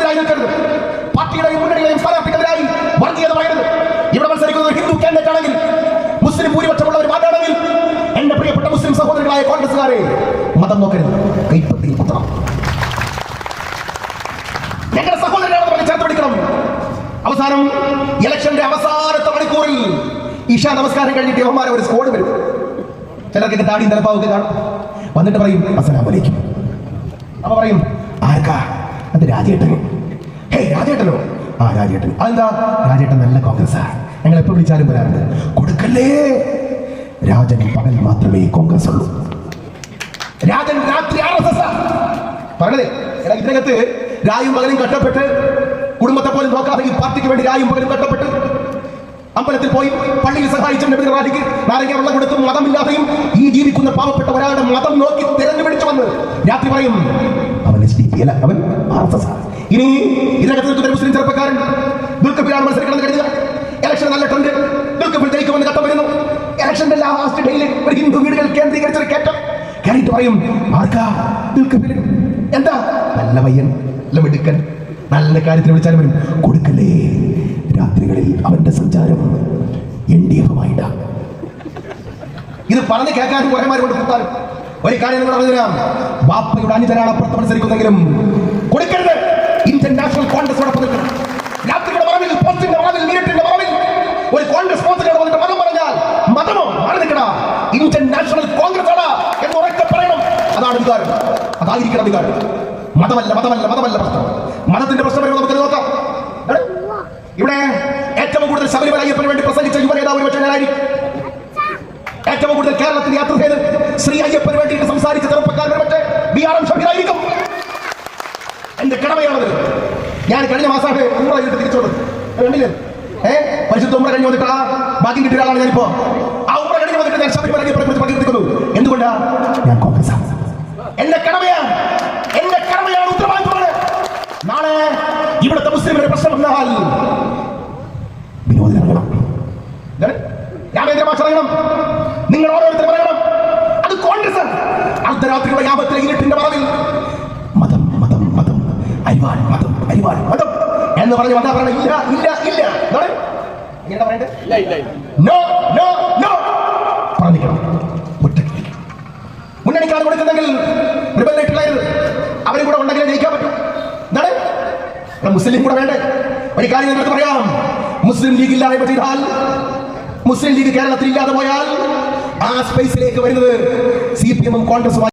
എതിരായി നിൽക്കരുത്. പാർട്ടിയുടെയും മുന്നണികളെയും സ്ഥാനാർത്ഥിക്കെതിരായി വർഗീയത പറയരുത്. ഇവിടെ മത്സരിക്കുന്നത് ഹിന്ദു കാൻഡിഡേറ്റ് ആണെങ്കിൽ, മുസ്ലിം ഭൂരിപക്ഷമുള്ള ഒരു മാറ്റാണെങ്കിൽ, എന്റെ പ്രിയപ്പെട്ട മുസ്ലിം സഹോദരങ്ങളായ കോൺഗ്രസുകാരെ, മതം നോക്കരുത്, കൈപ്പത്തിയിൽ കുത്തണം. ഞങ്ങളുടെ സഹോദരനാണെന്ന് പറഞ്ഞ് ചേർത്ത് പിടിക്കണം. അവസാനം ഇലക്ഷന്റെ അവസാനത്തെ മണിക്കൂറിൽ ഇഷാ നമസ്കാരം കഴിഞ്ഞിട്ട് യവന്മാരെ ഒരു സ്കോഡ് വരും. ചിലർക്ക് താടിയും തലപ്പാവൊക്കെ കാണും. വന്നിട്ട് പറയും അസ്സലാമു അലൈക്കും. അപ്പൊ പറയും ആർക്കാ? അത് രാജേട്ടന്. ഹേ രാജേട്ടനോ? ആ രാജേട്ടൻ. അതെന്താ? രാജേട്ടൻ നല്ല കോൺഗ്രസ്സാ, ഞങ്ങൾ എപ്പോ വിളിച്ചാലും വരാറുണ്ട്. കൊടുക്കല്ലേ, രാജൻ പകൽ മാത്രമേ കോൺഗ്രസ് ഉള്ളൂ, രാജൻ രാത്രി RSS പറഞ്ഞതേ. എടാ ഇതിനകത്ത് രായും പകലും കഷ്ടപ്പെട്ട് കുടുംബത്തെ പോലും നോക്കാതെ ഈ പാർട്ടിക്ക് വേണ്ടി രായും പകലും കഷ്ടപ്പെട്ട് അമ്പലത്തിൽ പോയി പള്ളിയിൽ സഹായിച്ച നബിറാജിക്ക് നാരങ്ങ വെള്ളം കൊടുത്തും മതമില്ലാതെയും ഈ ജീവിക്കുന്ന പാവപ്പെട്ട ഒരാളുടെ മതം നോക്കി തിരഞ്ഞു പിടിച്ചു വന്ന് രാത്രി പറയും അവൻ SDP അല്ല, അവൻ RSS. ഇനി ഇതിനകത്ത് നിൽക്കുന്ന മുസ്ലിം ചെറുപ്പക്കാരൻ ദുൽഖഫിലാണ് മത്സരിക്കണം കരുതുക. ഇലക്ഷൻ നല്ല ട്രെൻഡ്, ദുൽഖഫിൽ ജയിക്കുമെന്ന് ഘട്ടം വരുന്നു. ഇലക്ഷന്റെ ലാസ്റ്റ് ഡേയിൽ ഒരു ഹിന്ദു വീടുകൾ കേന്ദ്രീകരിച്ചൊരു കയറ്റം കയറിയിട്ട് പറയും ആർക്കാ? ദുൽഖഫിൽ. എന്താ? നല്ല പയ്യൻ, നല്ല മിടുക്കൻ, നല്ല കാര്യത്തിന് വിളിച്ചാലും വരും. കൊടുക്കല്ലേ, രാത്രികളിൽ അവന്റെ സഞ്ചാരം NDF-മായിട്ടാ. ഇത് പറഞ്ഞ് കേൾക്കാനും കുറേമാരോട് കൂട്ടാനും ഒരു കാര്യം നിങ്ങൾ അറിഞ്ഞാൽ, ബാപ്പയുടെ അനുജനാണ് അപ്പുറത്ത് മത്സരിക്കുന്നെങ്കിലും കൊടുക്കരുത്. ഇന്ത്യൻ നാഷണൽ കോൺഗ്രസോടൊപ്പം നിൽക്കണം. രാത്രിയുടെ മറവിൽ, പോസ്റ്റിന്റെ മറവിൽ, മിനിറ്റിന്റെ മറവിൽ ഒരു കോൺഗ്രസ് പോസ്റ്റിനോട് വന്നിട്ട് മതം പറഞ്ഞാൽ മതമോ മാറി നിൽക്കണം. ഇന്ത്യൻ നാഷണൽ കോൺഗ്രസ് ആണ് എന്ന് ഉറക്കെ പറയണം. അതാണ് വികാരം, അതായിരിക്കണം വികാരം. മതമല്ല മതമല്ല മതമല്ല പ്രശ്നം. മതത്തിന്റെ പ്രശ്നം വരുമ്പോൾ നമുക്ക് നോക്കാം. ഇവിടെ ഏറ്റവും കൂടുതൽ ശബരിമല അയ്യപ്പന് വേണ്ടി പ്രസംഗിച്ച യുവനേതാവ് പക്ഷേ ഞാനായിരിക്കും. ഏറ്റവും കൂടുതൽ കേരളത്തിൽ യാത്ര ചെയ്ത് ശ്രീ അയ്യപ്പന് വേണ്ടിയിട്ട് സംസാരിച്ച ചെറുപ്പക്കാരൻ പക്ഷേ BRM ഷബീറായിരിക്കും. എന്റെ കടമയാണത്. ഞാൻ കഴിഞ്ഞ മാസമാണ് ഉംറ ചെയ്തിട്ട് തിരിച്ചു വന്നത്. കണ്ടില്ലേ? പരിശുദ്ധ ഉംറ കഴിഞ്ഞ് വന്നിട്ട് ഭാഗ്യം കിട്ടിയ ഒരാളാണ് ഞാനിപ്പോ. ആ ഉംറ കഴിഞ്ഞ് വന്നിട്ട് ഞാൻ ശബരിമല അയ്യപ്പനെ കുറിച്ച് പ്രകീർത്തിക്കുന്നു. എന്തുകൊണ്ടാ? ഞാൻ കോൺഗ്രസ്. എന്റെ കടമയാണ്, എന്റെ കടമയാണ്, ഉത്തരവാദിത്വമാണ്. നാളെ ഇവിടുത്തെ മുസ്ലിമിന്റെ പ്രശ്നം വന്നാൽ വിനോദം ഇറങ്ങണം, രാമേന്ദ്ര മാഷ് ഇറങ്ങണം, നിങ്ങൾ ഓരോരുത്തരും ഇറങ്ങണം. അത് കോൺഗ്രസ്. അർദ്ധരാത്രിയുടെ യാമത്തിലെ ഇരുട്ടിന്റെ മറവിൽ മതം മതം മതം അരിവാൾ മതം അരിവാൾ മതം എന്ന് പറഞ്ഞ് വന്നാ പറയണം ഇല്ല ഇല്ല ഇല്ല. എങ്ങനെ പറയണ്ടേ? നോ നോ നോ പറഞ്ഞിരിക്കണം. മുന്നണിക്കാർ കൊടുക്കുന്നെങ്കിൽ അവരും കൂടെ ഉണ്ടെങ്കിലേ ജയിക്കാൻ പറ്റും. എന്താണ്? മുസ്ലിം കൂടെ വേണ്ടേ? ഒരു കാര്യം നിങ്ങൾക്ക് പറയാം, മുസ്ലിം ലീഗ് ഇല്ലാതെ ചെയ്താൽ, മുസ്ലിം ലീഗ് കേരളത്തിൽ ഇല്ലാതെ പോയാൽ ആ സ്പേസിലേക്ക് വരുന്നത് CPM-ഉം കോൺഗ്രസും